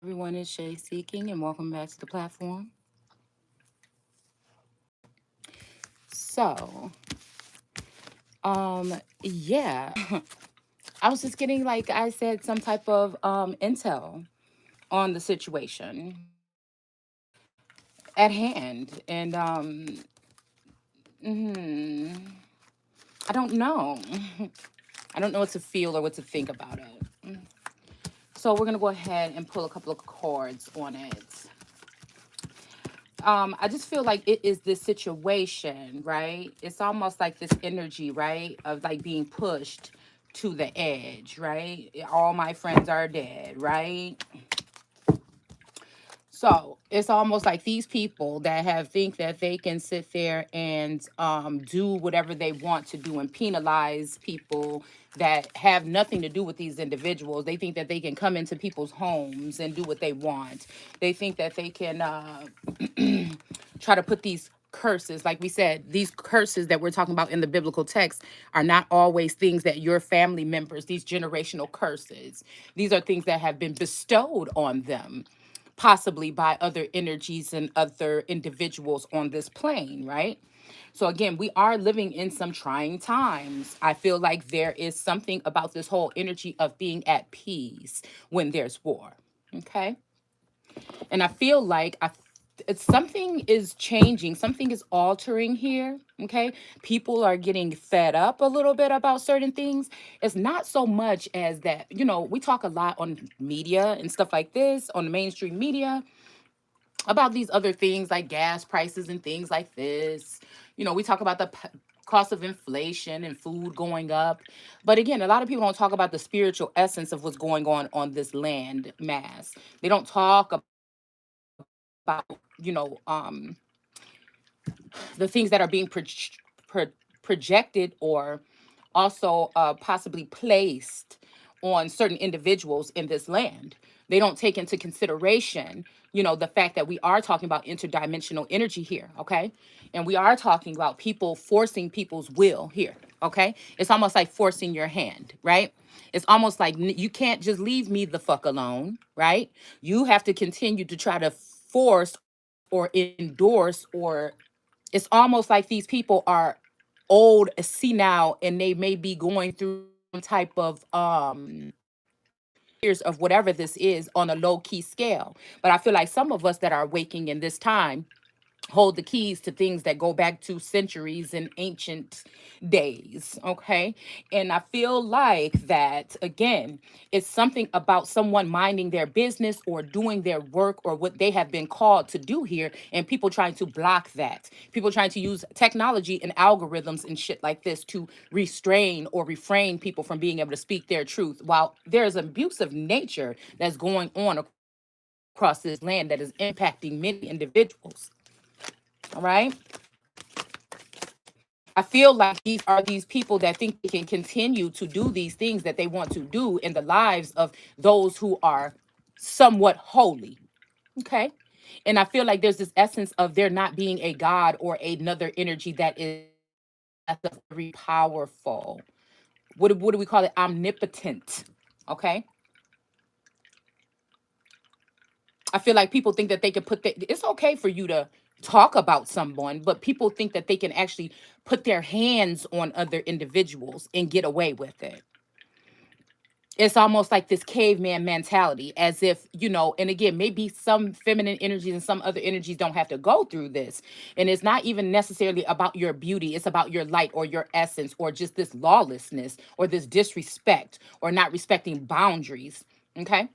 Everyone is Shay Seeking, and welcome back to the platform. So, yeah, I was just getting, like I said, some type of intel on the situation at hand, and mhm, I don't know. I don't know what to feel or what to think about it. So we're gonna go ahead and pull a couple of cards on it. I just feel like it is this situation, right? It's almost like this energy, right? Of like being pushed to the edge, right? All my friends are dead, right? So it's almost like these people that have think that they can sit there and do whatever they want to do and penalize people that have nothing to do with these individuals. They think that they can come into people's homes and do what they want. They think that they can try to put these curses, like we said, these curses that we're talking about in the biblical text are not always things that your family members, these generational curses, these are things that have been bestowed on them, possibly by other energies and other individuals on this plane, right? So again, we are living in some trying times. I feel like there is something about this whole energy of being at peace when there's war. Okay? And I feel like it's something is changing, something is altering here. Okay, people are getting fed up a little bit about certain things. It's not so much as that, we talk a lot on media and stuff like this, on the mainstream media, about these other things like gas prices and things like this. We talk about the cost of inflation and food going up. But again, a lot of people don't talk about the spiritual essence of what's going on this land mass. They don't talk about, you know, um, the things that are being pro- projected or also possibly placed on certain individuals in this land. They don't take into consideration, the fact that we are talking about interdimensional energy here, okay? And we are talking about people forcing people's will here, okay? It's almost like forcing your hand, right? It's almost like you can't just leave me the fuck alone, right? You have to continue to try to force or endorse, or it's almost like these people are old, senile, and they may be going through some type of years of whatever this is on a low key scale. But I feel like some of us that are waking in this time hold the keys to things that go back to centuries and ancient days, okay? And I feel like that again, it's something about someone minding their business or doing their work or what they have been called to do here, and people trying to block that, people trying to use technology and algorithms and shit like this to restrain or refrain people from being able to speak their truth, while there's an abusive nature that's going on across this land that is impacting many individuals. All right. I feel like these are these people that think they can continue to do these things that they want to do in the lives of those who are somewhat holy. Okay. And I feel like there's this essence of there not being a God or another energy that is very powerful. What do we call it? Omnipotent. Okay. I feel like people think that they can it's okay for you to talk about someone, but people think that they can actually put their hands on other individuals and get away with it. It's almost like this caveman mentality, as if, and again, maybe some feminine energies and some other energies don't have to go through this. And it's not even necessarily about your beauty, it's about your light or your essence or just this lawlessness or this disrespect or not respecting boundaries. Okay.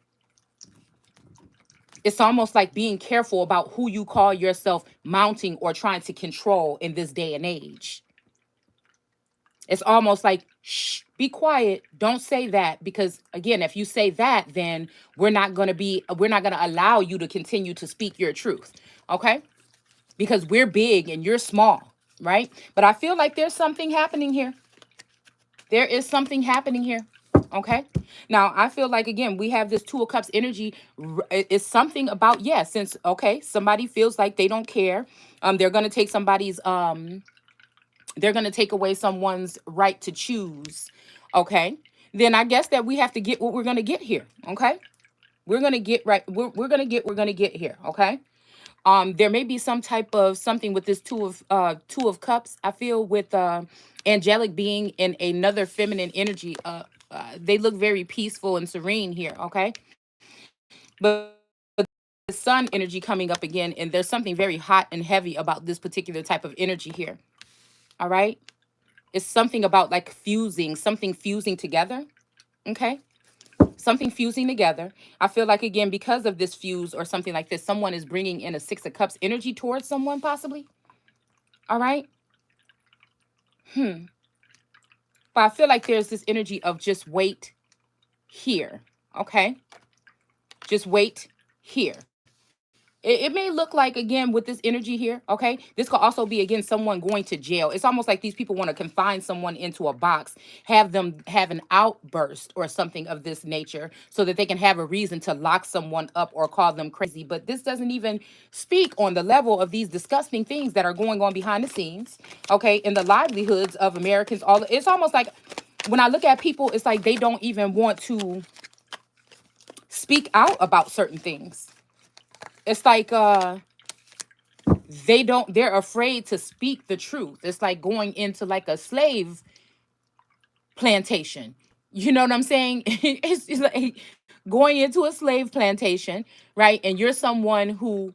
It's almost like being careful about who you call yourself mounting or trying to control in this day and age. It's almost like, shh, be quiet. Don't say that. Because again, if you say that, then we're not going to allow you to continue to speak your truth. Okay. Because we're big and you're small. Right. But I feel like there's something happening here. There is something happening here. Okay. Now, I feel like, again, we have this Two of Cups energy. It's something about, yeah, since, okay, somebody feels like they don't care. They're going to take they're going to take away someone's right to choose. Okay. Then I guess that we have to get what we're going to get here. Okay. We're gonna get right. We're gonna get here. Okay. There may be some type of something with this two of cups. I feel with angelic being in another feminine energy. They look very peaceful and serene here. Okay. But the sun energy coming up again, and there's something very hot and heavy about this particular type of energy here. All right. It's something about like fusing, something fusing together. Okay. Something fusing together. I feel like, again, because of this fuse or something like this, someone is bringing in a Six of Cups energy towards someone, possibly. All right. Hmm. But I feel like there's this energy of just wait here. Okay. Just wait here. It may look like, again, with this energy here, okay, this could also be, again, someone going to jail. It's almost like these people want to confine someone into a box, have them have an outburst or something of this nature so that they can have a reason to lock someone up or call them crazy. But this doesn't even speak on the level of these disgusting things that are going on behind the scenes, okay, in the livelihoods of Americans. It's almost like when I look at people, it's like they don't even want to speak out about certain things. It's like they're afraid to speak the truth. It's like going into like a slave plantation. You know what I'm saying? It's like going into a slave plantation, right? And you're someone who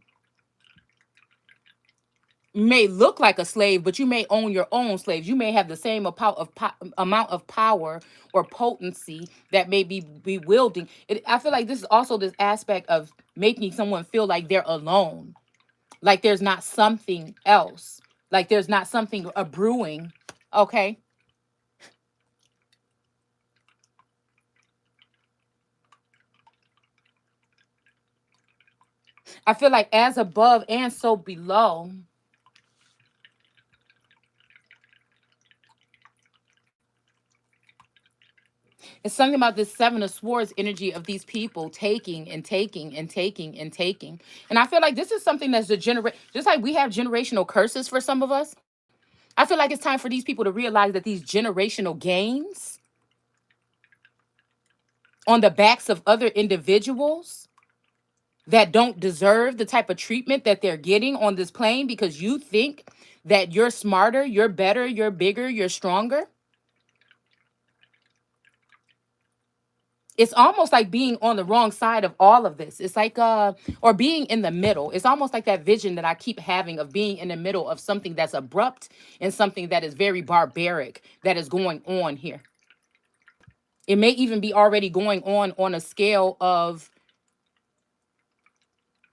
may look like a slave, but you may own your own slaves. You may have the same amount of power or potency that may be wielding. I feel like this is also this aspect of making someone feel like they're alone, like there's not something else, like there's not something a brewing. Okay. I feel like as above and so below. It's something about this Seven of Swords energy of these people taking and taking and taking and taking. And I feel like this is something that's just like we have generational curses for some of us. I feel like it's time for these people to realize that these generational gains on the backs of other individuals that don't deserve the type of treatment that they're getting on this plane because you think that you're smarter, you're better, you're bigger, you're stronger. It's almost like being on the wrong side of all of this. It's like or being in the middle. It's almost like that vision that I keep having of being in the middle of something that's abrupt and something that is very barbaric that is going on here. It may even be already going on a scale of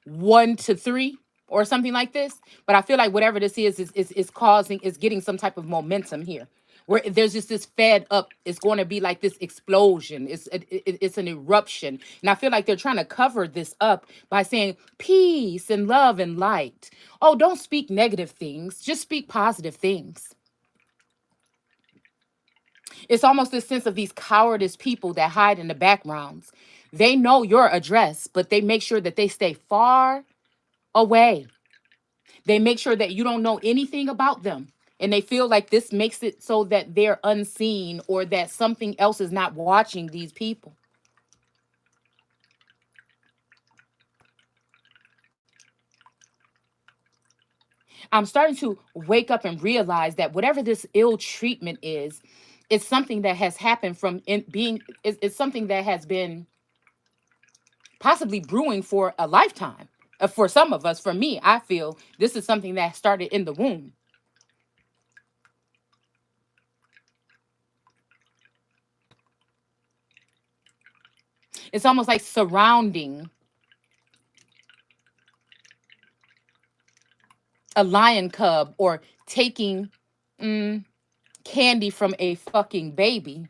1 to 3 or something like this. But I feel like whatever this is causing is getting some type of momentum here. Where there's just this fed up, it's going to be like this explosion. It's an eruption, and I feel like they're trying to cover this up by saying peace and love and light. Oh, don't speak negative things; just speak positive things. It's almost this sense of these cowardice people that hide in the backgrounds. They know your address, but they make sure that they stay far away. They make sure that you don't know anything about them. And they feel like this makes it so that they're unseen or that something else is not watching these people. I'm starting to wake up and realize that whatever this ill treatment is, it's something that has happened from it's something that has been possibly brewing for a lifetime. For some of us, for me, I feel this is something that started in the womb. It's almost like surrounding a lion cub or taking mm, candy from a fucking baby.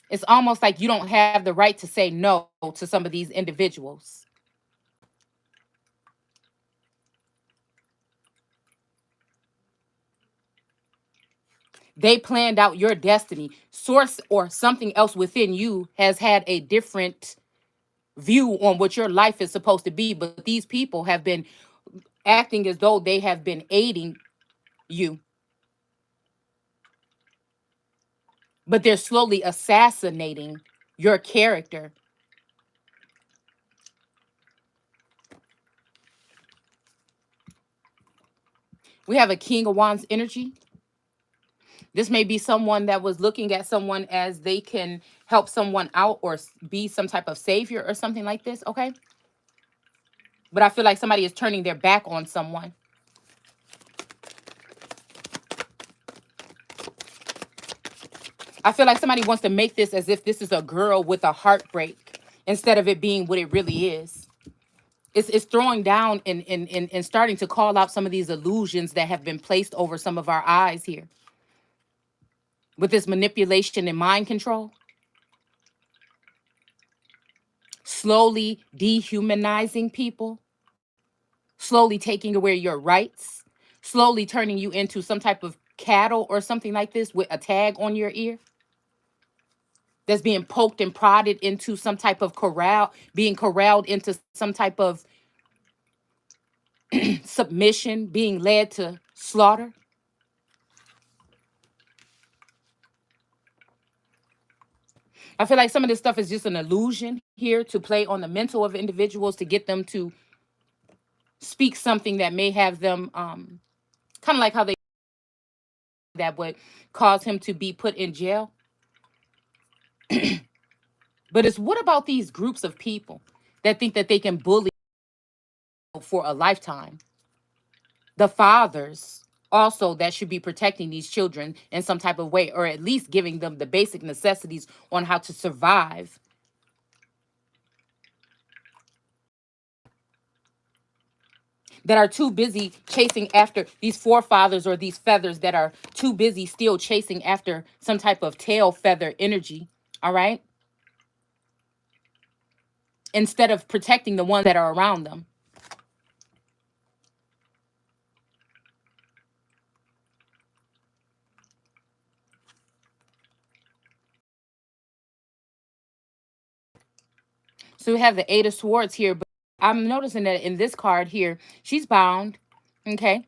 It's almost like you don't have the right to say no to some of these individuals. They planned out your destiny. Source or something else within you has had a different view on what your life is supposed to be, but these people have been acting as though they have been aiding you. but they're slowly assassinating your character. We have a King of Wands energy. This may be someone that was looking at someone as they can help someone out or be some type of savior or something like this, okay? But I feel like somebody is turning their back on someone. I feel like somebody wants to make this as if this is a girl with a heartbreak instead of it being what it really is. It's throwing down and starting to call out some of these illusions that have been placed over some of our eyes here with this manipulation and mind control. Slowly dehumanizing people, slowly taking away your rights, slowly turning you into some type of cattle or something like this with a tag on your ear that's being poked and prodded into some type of corral, being corralled into some type of submission, being led to slaughter. I feel like some of this stuff is just an illusion here to play on the mental of individuals to get them to speak something that may have them kind of like how they that would cause him to be put in jail. But it's what about these groups of people that think that they can bully for a lifetime? The fathers also that should be protecting these children in some type of way, or at least giving them the basic necessities on how to survive. That are too busy chasing after these forefathers or these feathers that are too busy still chasing after some type of tail feather energy. All right. Instead of protecting the ones that are around them. So we have the Eight of Swords here, but I'm noticing that in this card here, she's bound. Okay.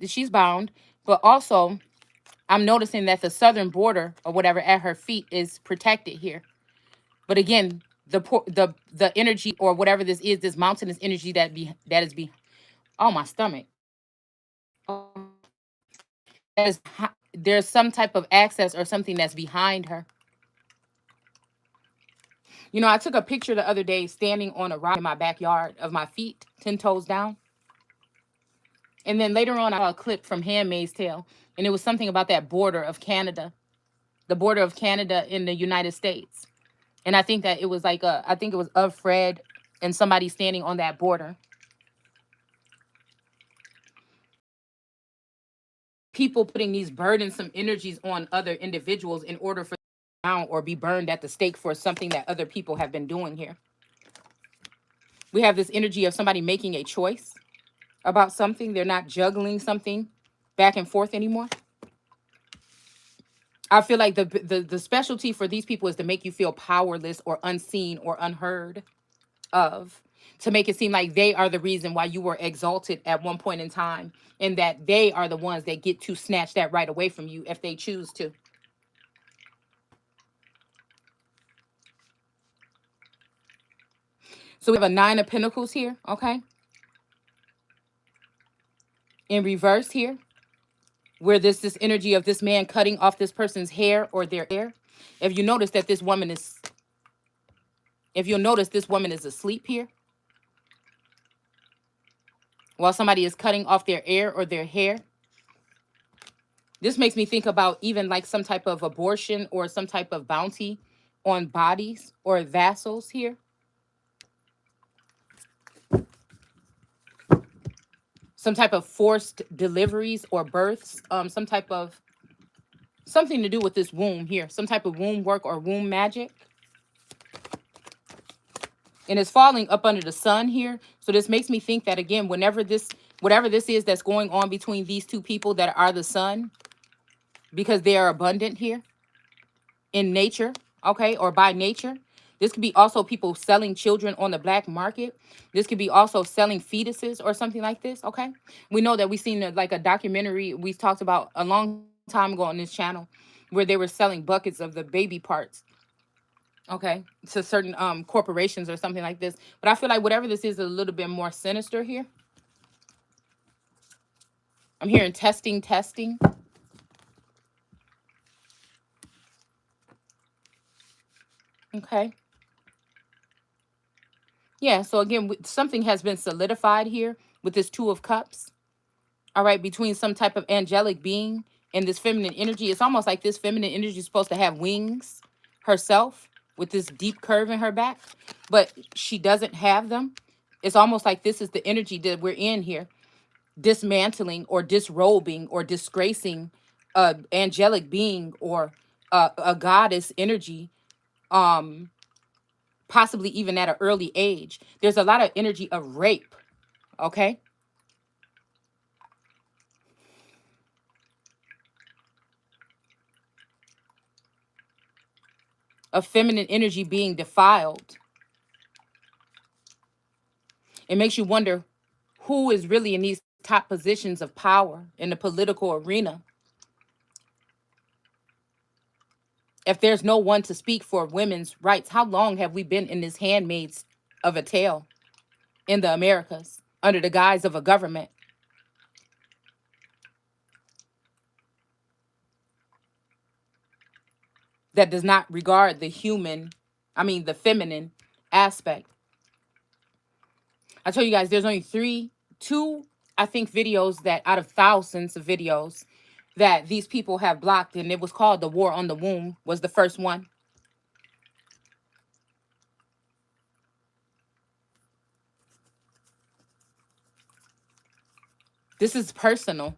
She's bound, but also I'm noticing that the southern border or whatever at her feet is protected here. But again, the energy or whatever this mountainous energy that is be oh my stomach. Oh, there's some type of access or something that's behind her. You know, I took a picture the other day standing on a rock in my backyard of my feet, 10 toes down. And then later on, I saw a clip from Handmaid's Tale, and it was something about that border of Canada, the border of Canada in the United States. And I think that it was like I think it was of Fred and somebody standing on that border. People putting these burdensome energies on other individuals in order for them to down or be burned at the stake for something that other people have been doing here. We have this energy of somebody making a choice about something. They're not juggling something back and forth anymore. I feel like the specialty for these people is to make you feel powerless or unseen or unheard of, to make it seem like they are the reason why you were exalted at one point in time, and that they are the ones that get to snatch that right away from you if they choose to. So we have a Nine of Pentacles here, okay? In reverse here, where this energy of this man cutting off this person's hair or their hair. If you notice that this woman is, if you'll notice this woman is asleep here, while somebody is cutting off their ear or their hair. This makes me think about even like some type of abortion or some type of bounty on bodies or vassals here. Some type of forced deliveries or births, some type of something to do with this womb here, some type of womb work or womb magic. And it's falling up under the sun here. So this makes me think that, again, whatever this is that's going on between these two people that are the sun, because they are abundant here in nature, okay, or by nature. This could be also people selling children on the black market. This could be also selling fetuses or something like this, okay? We know that we've seen like a documentary we talked about a long time ago on this channel where they were selling buckets of the baby parts, okay, to certain corporations or something like this. But I feel like whatever this is a little bit more sinister here. I'm hearing testing, testing. Okay. Yeah, so again, something has been solidified here with this Two of Cups. All right, between some type of angelic being and this feminine energy. It's almost like this feminine energy is supposed to have wings herself with this deep curve in her back, but she doesn't have them. It's almost like this is the energy that we're in here, dismantling or disrobing or disgracing a angelic being or a goddess energy, um possibly even at an early age. There's a lot of energy of rape, okay? Of feminine energy being defiled. It makes you wonder who is really in these top positions of power in the political arena. If there's no one to speak for women's rights, how long have we been in this handmaids of a tale in the Americas under the guise of a government that does not regard the human, the feminine aspect? I told you guys there's only two, I think, videos that out of thousands of videos that these people have blocked, and it was called The War on the Womb was the first one. This is personal.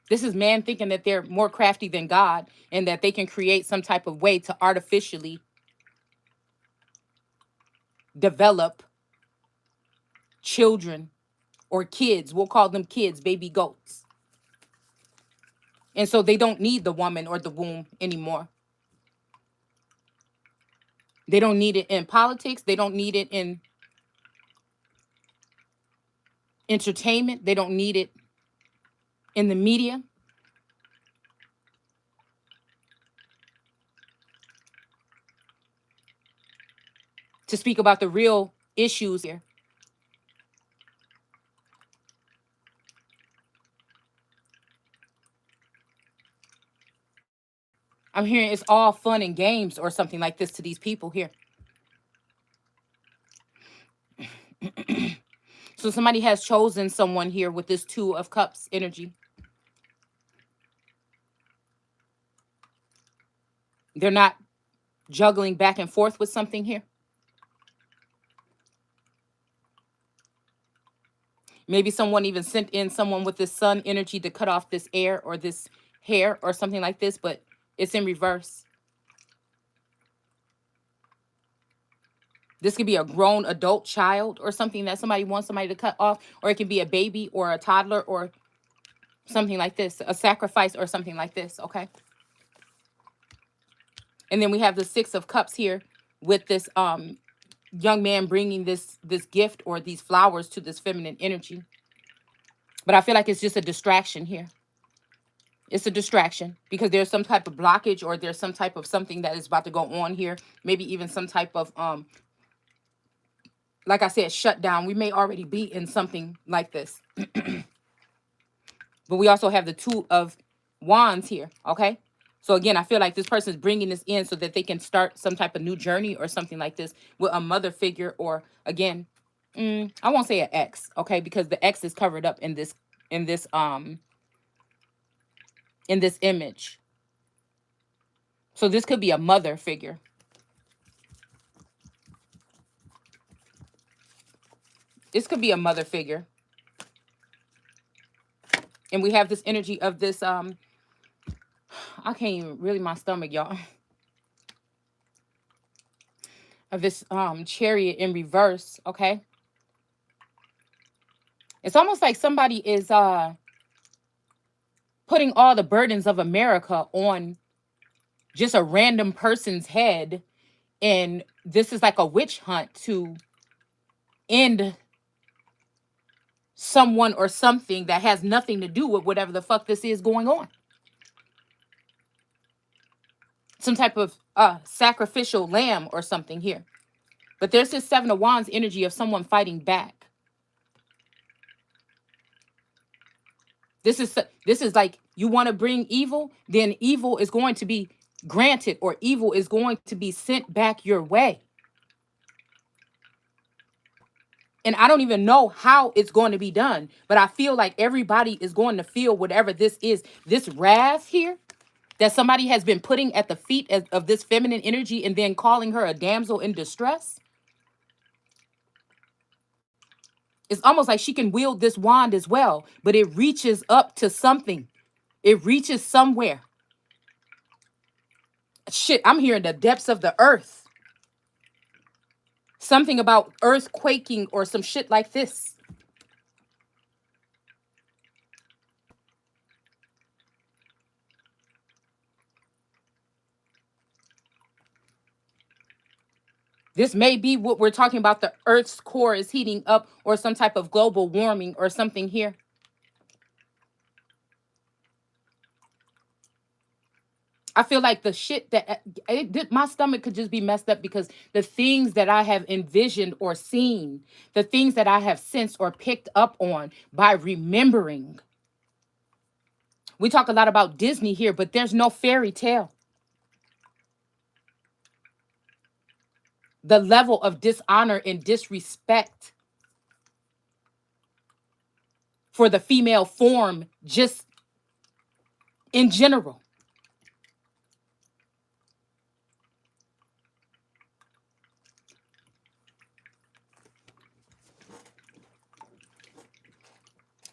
This is man thinking that they're more crafty than God and that they can create some type of way to artificially develop children or kids. We'll call them kids, baby goats. And so they don't need the woman or the womb anymore. They don't need it in politics. They don't need it in entertainment. They don't need it in the media. To speak about the real issues here. I'm hearing it's all fun and games or something like this to these people here. So somebody has chosen someone here with this Two of Cups energy. They're not juggling back and forth with something here. Maybe someone even sent in someone with this sun energy to cut off this air or this hair or something like this, but it's in reverse. This could be a grown adult child or something that somebody wants somebody to cut off, or it can be a baby or a toddler or something like this, a sacrifice or something like this, okay? And then we have the Six of Cups here with this young man bringing this gift or these flowers to this feminine energy. But I feel like it's just a distraction here. It's a distraction because there's some type of blockage or there's some type of something that is about to go on here. Maybe even some type of like I said, shutdown. We may already be in something like this. But we also have the Two of Wands here, okay? So again, I feel like this person is bringing this in so that they can start some type of new journey or something like this with a mother figure, or again, I won't say an ex, okay? Because the ex is covered up in this image. So this could be a mother figure. This could be a mother figure. And we have this energy of this, I can't even, really, my stomach, y'all. Of this Chariot in reverse, okay? It's almost like somebody is putting all the burdens of America on just a random person's head. And this is like a witch hunt to end someone or something that has nothing to do with whatever the fuck this is going on. Some type of sacrificial lamb or something here. But there's this Seven of Wands energy of someone fighting back. This is like, you want to bring evil, then evil is going to be granted, or evil is going to be sent back your way. And I don't even know how it's going to be done, but I feel like everybody is going to feel whatever this is, this wrath here that somebody has been putting at the feet of this feminine energy and then calling her a damsel in distress. It's almost like she can wield this wand as well, but it reaches up to something. It reaches somewhere. Shit, I'm hearing the depths of the earth. Something about earth quaking or some shit like this. This may be what we're talking about. The earth's core is heating up, or some type of global warming or something here. I feel like the shit that my stomach could just be messed up, because the things that I have envisioned or seen, the things that I have sensed or picked up on by remembering. We talk a lot about Disney here, but there's no fairy tale. The level of dishonor and disrespect for the female form, just in general.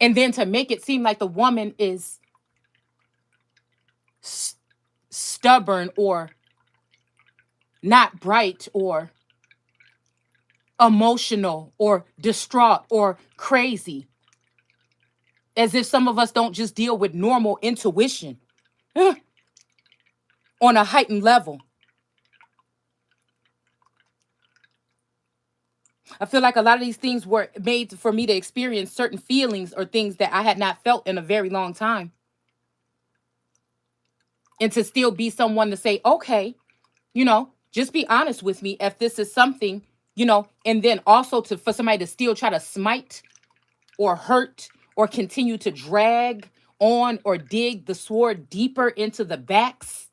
And then to make it seem like the woman is stubborn or not bright or emotional or distraught or crazy. As if some of us don't just deal with normal intuition on a heightened level. I feel like a lot of these things were made for me to experience certain feelings or things that I had not felt in a very long time. And to still be someone to say, okay, just be honest with me if this is something, and then also for somebody to still try to smite or hurt or continue to drag on or dig the sword deeper into the backs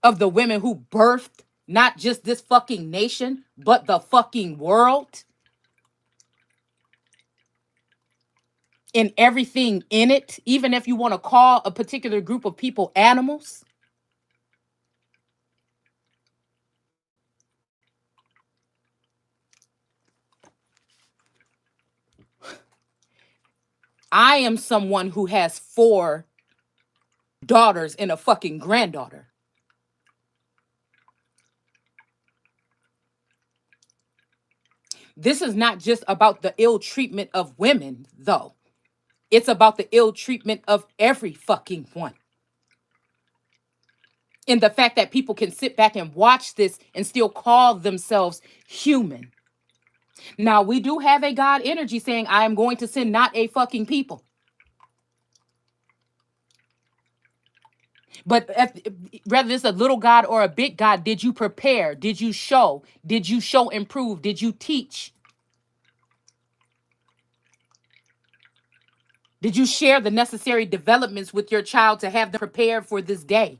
of the women who birthed not just this fucking nation, but the fucking world. And everything in it, even if you want to call a particular group of people animals. I am someone who has 4 daughters and a fucking granddaughter. This is not just about the ill treatment of women, though. It's about the ill treatment of every fucking one. And the fact that people can sit back and watch this and still call themselves human. Now, we do have a God energy saying, I am going to send not a fucking people. But whether it's a little God or a big God, did you prepare? Did you show? Did you show and prove? Did you teach? Did you share the necessary developments with your child to have them prepared for this day?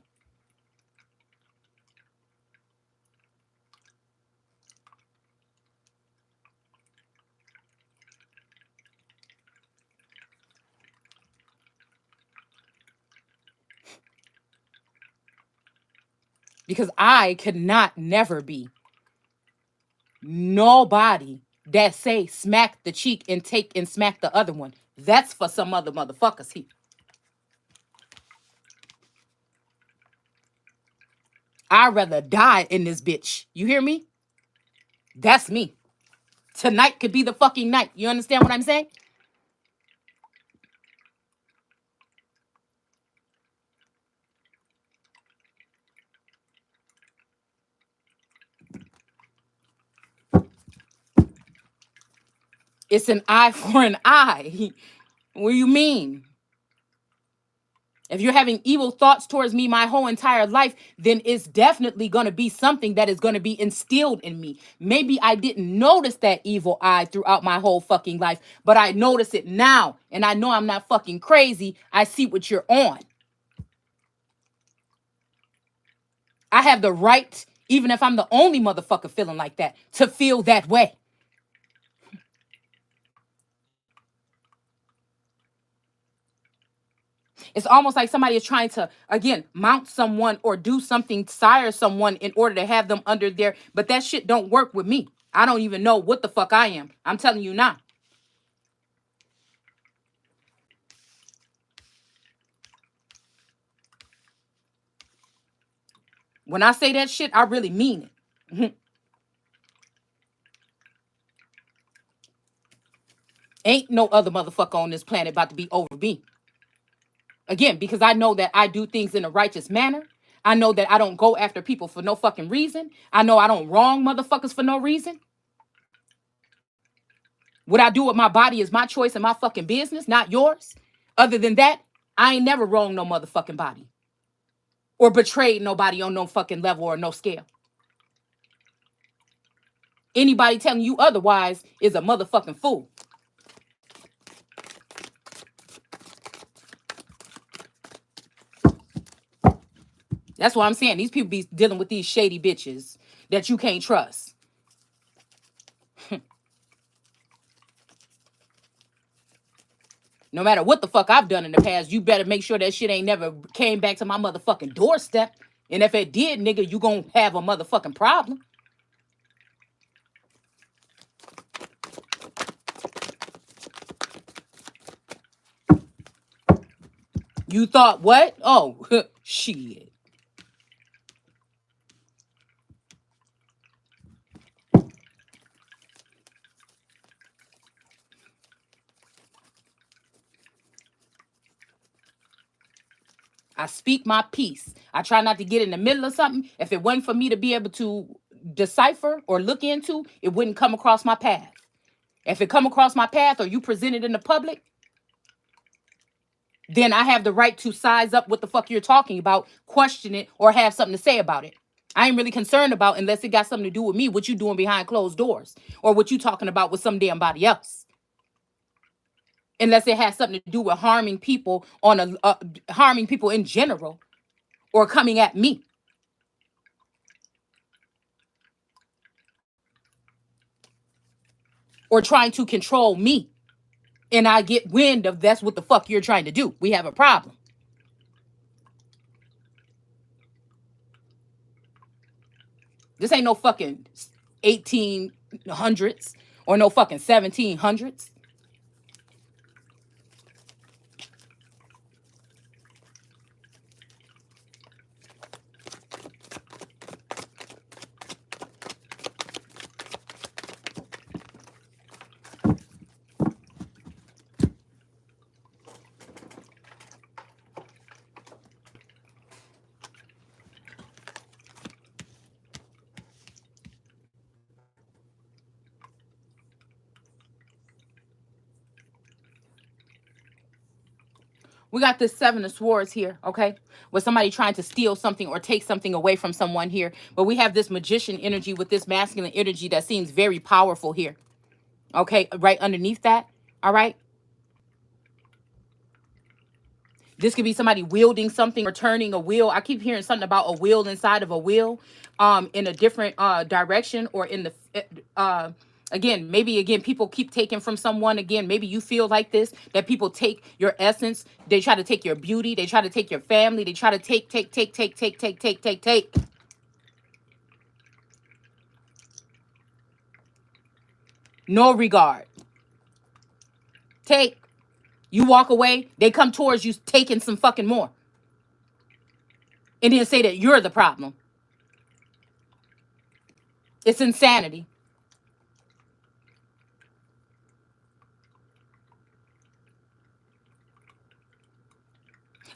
Because I could not never be nobody that say smack the cheek and take and smack the other one. That's for some other motherfuckers here. I'd rather die in this bitch. You hear me? That's me. Tonight could be the fucking night. You understand what I'm saying? It's an eye for an eye. What do you mean? If you're having evil thoughts towards me my whole entire life, then it's definitely going to be something that is going to be instilled in me. Maybe I didn't notice that evil eye throughout my whole fucking life, but I notice it now. And I know I'm not fucking crazy. I see what you're on. I have the right, even if I'm the only motherfucker feeling like that, to feel that way. It's almost like somebody is trying to, again, mount someone or do something, sire someone in order to have them under there. But that shit don't work with me. I don't even know what the fuck I am. I'm telling you now. When I say that shit, I really mean it. Ain't no other motherfucker on this planet about to be over me. Again, because I know that I do things in a righteous manner. I know that I don't go after people for no fucking reason. I know I don't wrong motherfuckers for no reason. What I do with my body is my choice and my fucking business, not yours. Other than that, I ain't never wronged no motherfucking body or betrayed nobody on no fucking level or no scale. Anybody telling you otherwise is a motherfucking fool. That's what I'm saying. These people be dealing with these shady bitches that you can't trust. No matter what the fuck I've done in the past, you better make sure that shit ain't never came back to my motherfucking doorstep. And if it did, nigga, you gonna have a motherfucking problem. You thought what? Oh, shit. I speak my piece. I try not to get in the middle of something. If it wasn't for me to be able to decipher or look into, it wouldn't come across my path. If it come across my path or you present it in the public, then I have the right to size up what the fuck you're talking about, question it, or have something to say about it. I ain't really concerned about unless it got something to do with me, what you doing behind closed doors, or what you talking about with some damn body else. Unless it has something to do with harming people harming people in general, or coming at me. Or trying to control me. And I get wind of that's what the fuck you're trying to do. We have a problem. This ain't no fucking 1800s or no fucking 1700s. We got this Seven of Swords here, okay? With somebody trying to steal something or take something away from someone here. But we have this magician energy with this masculine energy that seems very powerful here. Okay, right underneath that, all right? This could be somebody wielding something or turning a wheel. I keep hearing something about a wheel inside of a wheel in a different direction or in the again, maybe again people keep taking from someone. Again, maybe you feel like this, that people take your essence, they try to take your beauty, they try to take your family, they try to take. No regard. Take. You walk away, they come towards you taking some fucking more. And then say that you're the problem. It's insanity.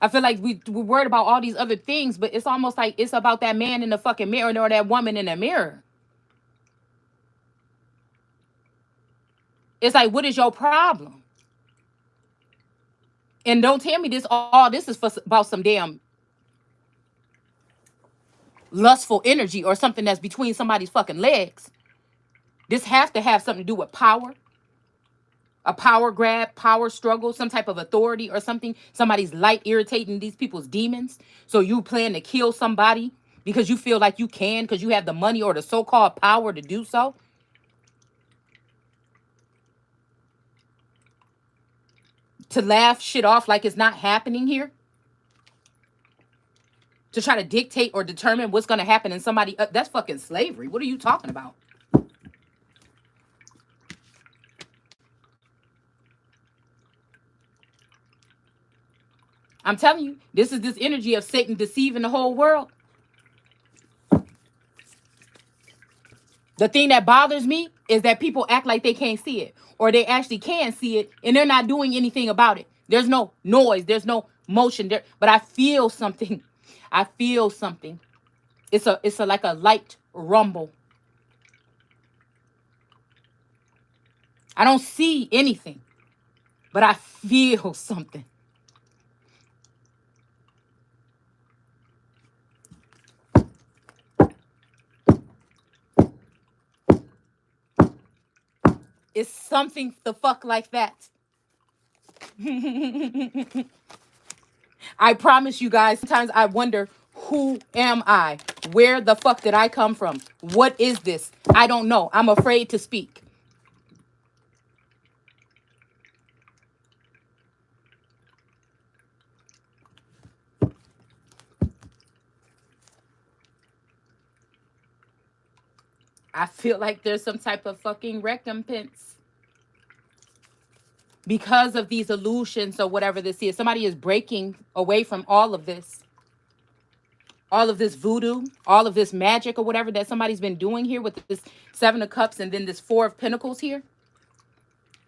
I feel like we're worried about all these other things, but it's almost like it's about that man in the fucking mirror or that woman in the mirror. It's like, what is your problem? And don't tell me this, all this is for about some damn lustful energy or something that's between somebody's fucking legs. This has to have something to do with power, a power grab, power struggle, some type of authority or something. Somebody's light irritating these people's demons. So you plan to kill somebody because you feel like you can, because you have the money or the so-called power to do so. To laugh shit off like it's not happening here. To try to dictate or determine what's going to happen in somebody. That's fucking slavery. What are you talking about? I'm telling you, this is this energy of Satan deceiving the whole world. The thing that bothers me is that people act like they can't see it, or they actually can see it and they're not doing anything about it. There's no noise, there's no motion there, but I feel something. I feel something. It's a like a light rumble. I don't see anything, but I feel something. It's something the fuck like that. I promise you guys, sometimes I wonder, who am I? Where the fuck did I come from? What is this? I don't know. I'm afraid to speak. I feel like there's some type of fucking recompense because of these illusions or whatever this is. Somebody is breaking away from all of this. All of this voodoo, all of this magic or whatever that somebody's been doing here with this Seven of Cups and then this Four of Pentacles here.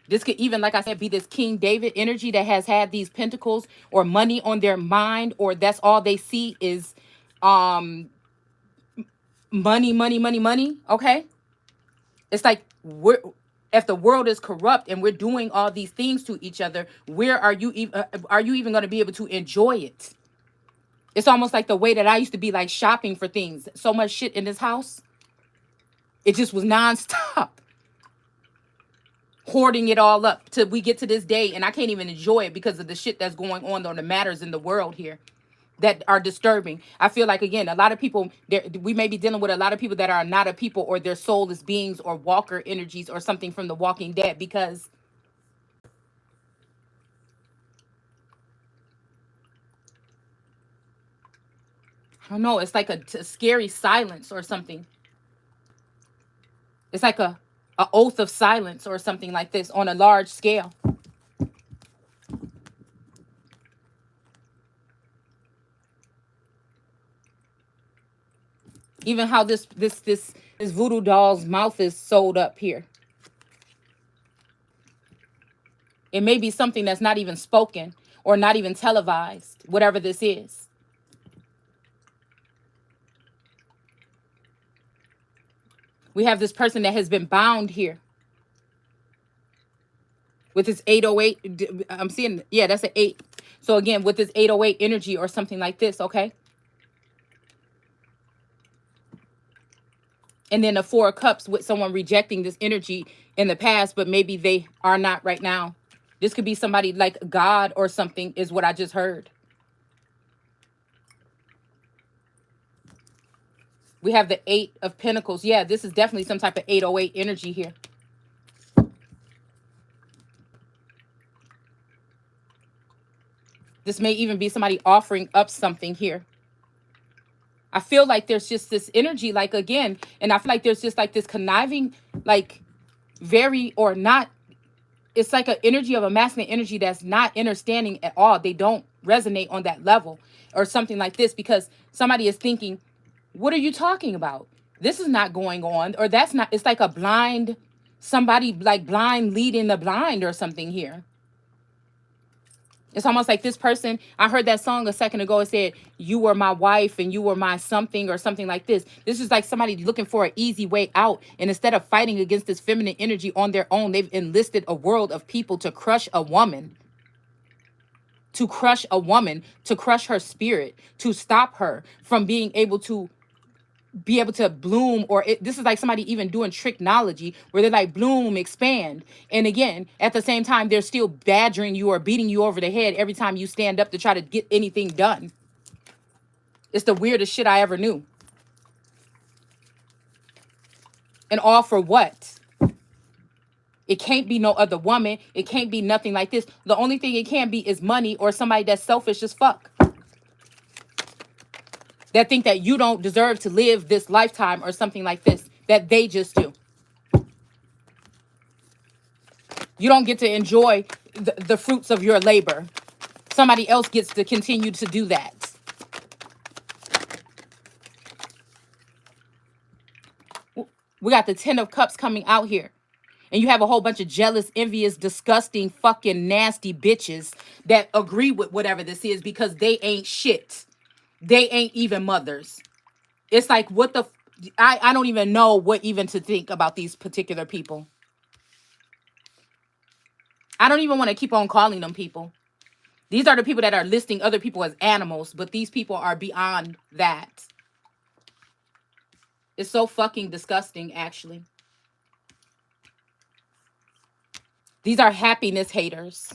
This could even, like I said, be this King David energy that has had these pentacles or money on their mind, or that's all they see is money, money, money, money. Okay. It's like, if the world is corrupt and we're doing all these things to each other, where are you even going to be able to enjoy it? It's almost like the way that I used to be like shopping for things. So much shit in this house. It just was nonstop. Hoarding it all up till we get to this day, and I can't even enjoy it because of the shit that's going on, or the matters in the world here that are disturbing. I feel like, again, a lot of people, we may be dealing with a lot of people that are not a people, or they're soulless beings or walker energies or something from the Walking Dead, because I don't know, it's like a scary silence or something. It's like a oath of silence or something like this on a large scale. Even how this voodoo doll's mouth is sewed up here. It may be something that's not even spoken or not even televised, whatever this is. We have this person that has been bound here with this 808. I'm seeing, yeah, that's an 8. So again, with this 808 energy or something like this, okay? And then the 4 of Cups with someone rejecting this energy in the past, but maybe they are not right now. This could be somebody like God or something, is what I just heard. We have the 8 of Pentacles. Yeah, this is definitely some type of 808 energy here. This may even be somebody offering up something here. I feel like there's just this energy, like, again, and I feel like there's just like this conniving, like, very or not. It's like an energy of a masculine energy that's not understanding at all. They don't resonate on that level or something like this, because somebody is thinking, what are you talking about? This is not going on, or that's not. It's like a blind, somebody like blind leading the blind or something here. It's almost like this person, I heard that song a second ago. It said, you were my wife and you were my something or something like this. This is like somebody looking for an easy way out. And instead of fighting against this feminine energy on their own, they've enlisted a world of people to crush a woman, to crush a woman, to crush her spirit, to stop her from being able to bloom. Or this is like somebody even doing tricknology where they're like bloom, expand, and again at the same time they're still badgering you or beating you over the head every time you stand up to try to get anything done. It's the weirdest shit I ever knew. And all for what? It can't be no other woman. It can't be nothing like this. The only thing it can be is money or somebody that's selfish as fuck, that think that you don't deserve to live this lifetime or something like this, that they just do. You don't get to enjoy the fruits of your labor. Somebody else gets to continue to do that. We got the 10 of Cups coming out here. And you have a whole bunch of jealous, envious, disgusting, fucking nasty bitches that agree with whatever this is because they ain't shit. They ain't even mothers. It's like, what the... I don't even know what even to think about these particular people. I don't even want to keep on calling them people. These are the people that are listing other people as animals, but these people are beyond that. It's so fucking disgusting, actually. These are happiness haters.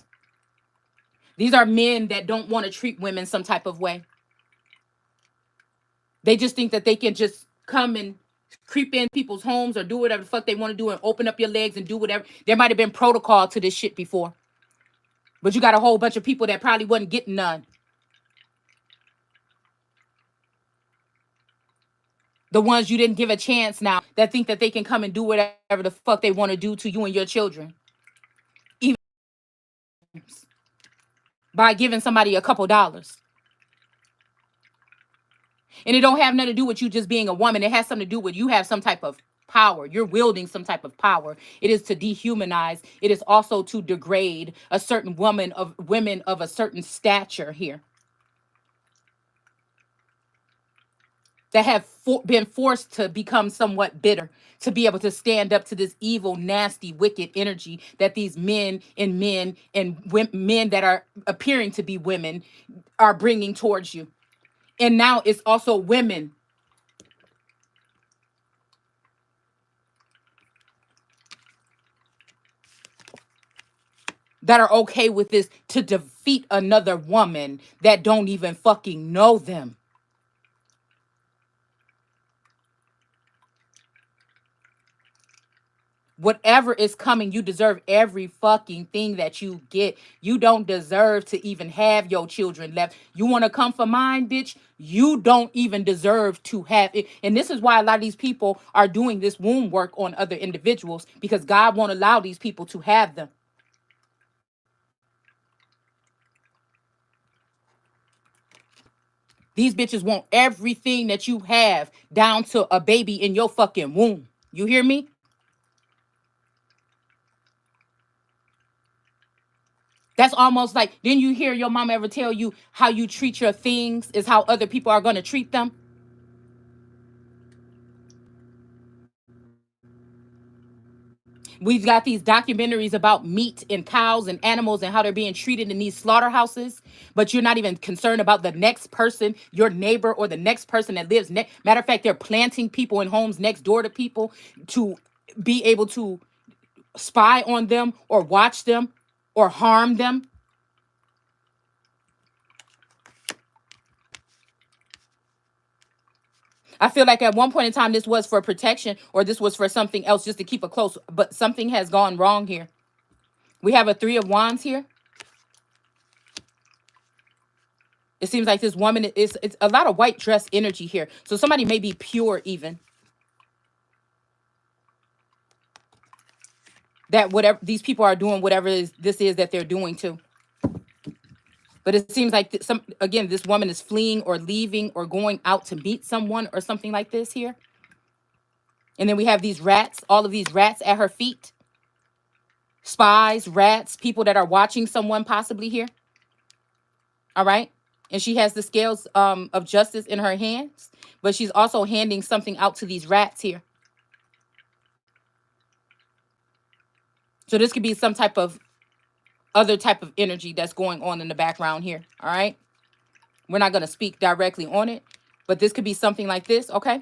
These are men that don't want to treat women some type of way. They just think that they can just come and creep in people's homes or do whatever the fuck they want to do and open up your legs and do whatever. There might have been protocol to this shit before. But you got a whole bunch of people that probably wasn't getting none. The ones you didn't give a chance now that think that they can come and do whatever the fuck they want to do to you and your children. Even by giving somebody a couple dollars. And it don't have nothing to do with you just being a woman. It has something to do with you have some type of power. You're wielding some type of power. It is to dehumanize. It is also to degrade a certain women of a certain stature here. That have been forced to become somewhat bitter, to be able to stand up to this evil, nasty, wicked energy that these men and men that are appearing to be women are bringing towards you. And now it's also women that are okay with this to defeat another woman that don't even fucking know them. Whatever is coming, you deserve every fucking thing that you get. You don't deserve to even have your children left. You want to come for mine, bitch? You don't even deserve to have it. And this is why a lot of these people are doing this womb work on other individuals, because God won't allow these people to have them. These bitches want everything that you have, down to a baby in your fucking womb. You hear me? That's almost like, didn't you hear your mom ever tell you how you treat your things is how other people are going to treat them? We've got these documentaries about meat and cows and animals and how they're being treated in these slaughterhouses, but you're not even concerned about the next person, your neighbor, or the next person that lives next. Matter of fact, they're planting people in homes next door to people to be able to spy on them or watch them or harm them. I feel like at one point in time, this was for protection or this was for something else, just to keep it close. But something has gone wrong here. We have a 3 of Wands here. It seems like this woman it's a lot of white dress energy here. So somebody may be pure even. That whatever these people are doing, whatever this is that they're doing too. But it seems like this woman is fleeing or leaving or going out to meet someone or something like this here. And then we have these rats, all of these rats at her feet. Spies, rats, people that are watching someone possibly here. All right. And she has the scales of justice in her hands, but she's also handing something out to these rats here. So this could be some type of other type of energy that's going on in the background here. All right. We're not going to speak directly on it, but this could be something like this. Okay.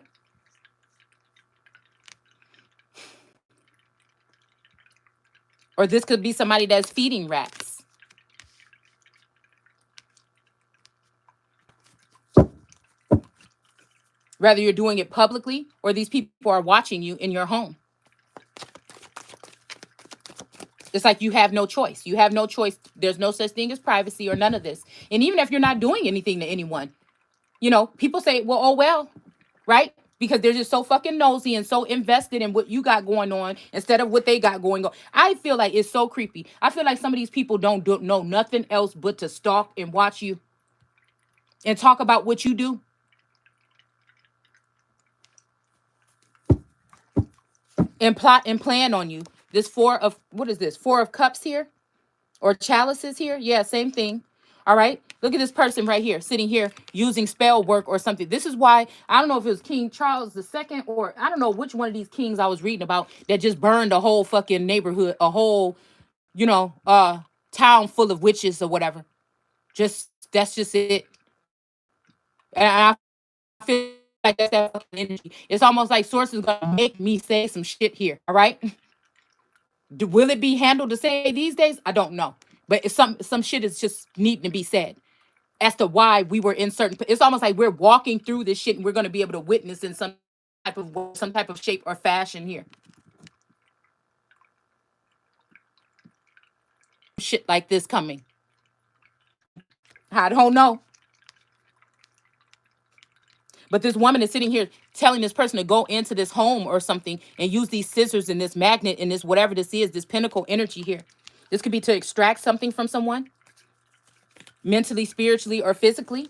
Or this could be somebody that's feeding rats. Whether you're doing it publicly or these people are watching you in your home. It's like you have no choice. You have no choice. There's no such thing as privacy or none of this. And even if you're not doing anything to anyone, you know, people say, well, oh, well, right? Because they're just so fucking nosy and so invested in what you got going on instead of what they got going on. I feel like it's so creepy. I feel like some of these people don't know nothing else but to stalk and watch you and talk about what you do. And plot and plan on you. This what is this? 4 of cups here or chalices here. Yeah, same thing. All right. Look at this person right here sitting here using spell work or something. This is why I don't know if it was King Charles II or I don't know which one of these kings I was reading about that just burned a whole fucking neighborhood, a whole, town full of witches or whatever. That's just it. And I feel like that's that fucking energy. It's almost like Source is gonna make me say some shit here. All right. Will it be handled the same these days? I don't know. But it's some shit is just needing to be said as to why we were in certain. It's almost like we're walking through this shit and we're going to be able to witness in some type of shape or fashion here. Shit like this coming. I don't know. But this woman is sitting here telling this person to go into this home or something and use these scissors and this magnet and this whatever this is, this pinnacle energy here. This could be to extract something from someone, mentally, spiritually, or physically.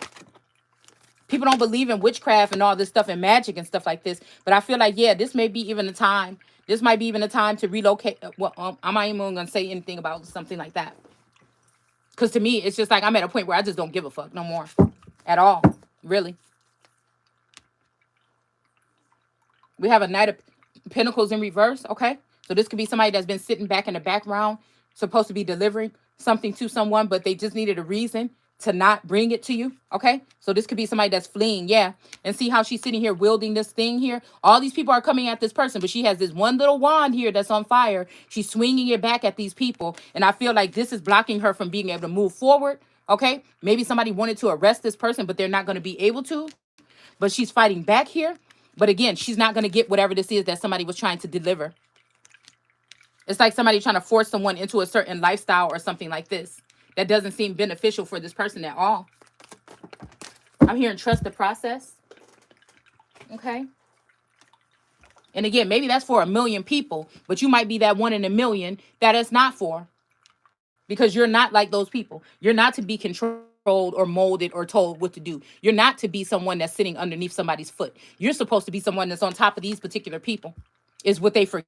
People don't believe in witchcraft and all this stuff and magic and stuff like this. But I feel like, yeah, this may be even a time. This might be even a time to relocate. Well, I'm not even going to say anything about something like that. Because to me, it's just like I'm at a point where I just don't give a fuck no more at all. Really. We have a Knight of Pentacles in reverse. Okay. So this could be somebody that's been sitting back in the background, supposed to be delivering something to someone, but they just needed a reason to not bring it to you. Okay. So this could be somebody that's fleeing. Yeah. And see how she's sitting here wielding this thing here. All these people are coming at this person, but she has this one little wand here that's on fire. She's swinging it back at these people. And I feel like this is blocking her from being able to move forward. Okay. Maybe somebody wanted to arrest this person, but they're not going to be able to. But she's fighting back here. But again, she's not going to get whatever this is that somebody was trying to deliver. It's like somebody trying to force someone into a certain lifestyle or something like this. That doesn't seem beneficial for this person at all. I'm hearing trust the process. Okay. And again, maybe that's for 1 million people, but you might be that 1 in a million that it's not for. Because you're not like those people. You're not to be controlled or molded or told what to do. You're not to be someone that's sitting underneath somebody's foot. You're supposed to be someone that's on top of these particular people. Is what they forget.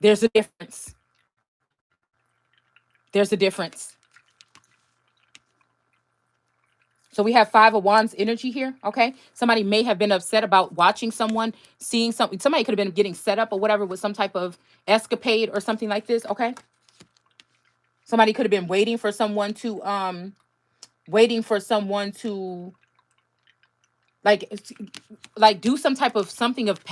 There's a difference. There's a difference. So we have 5 of Wands energy here, okay? Somebody may have been upset about watching someone, seeing something. Somebody could have been getting set up or whatever with some type of escapade or something like this, okay? Somebody could have been waiting for someone to like do some type of something of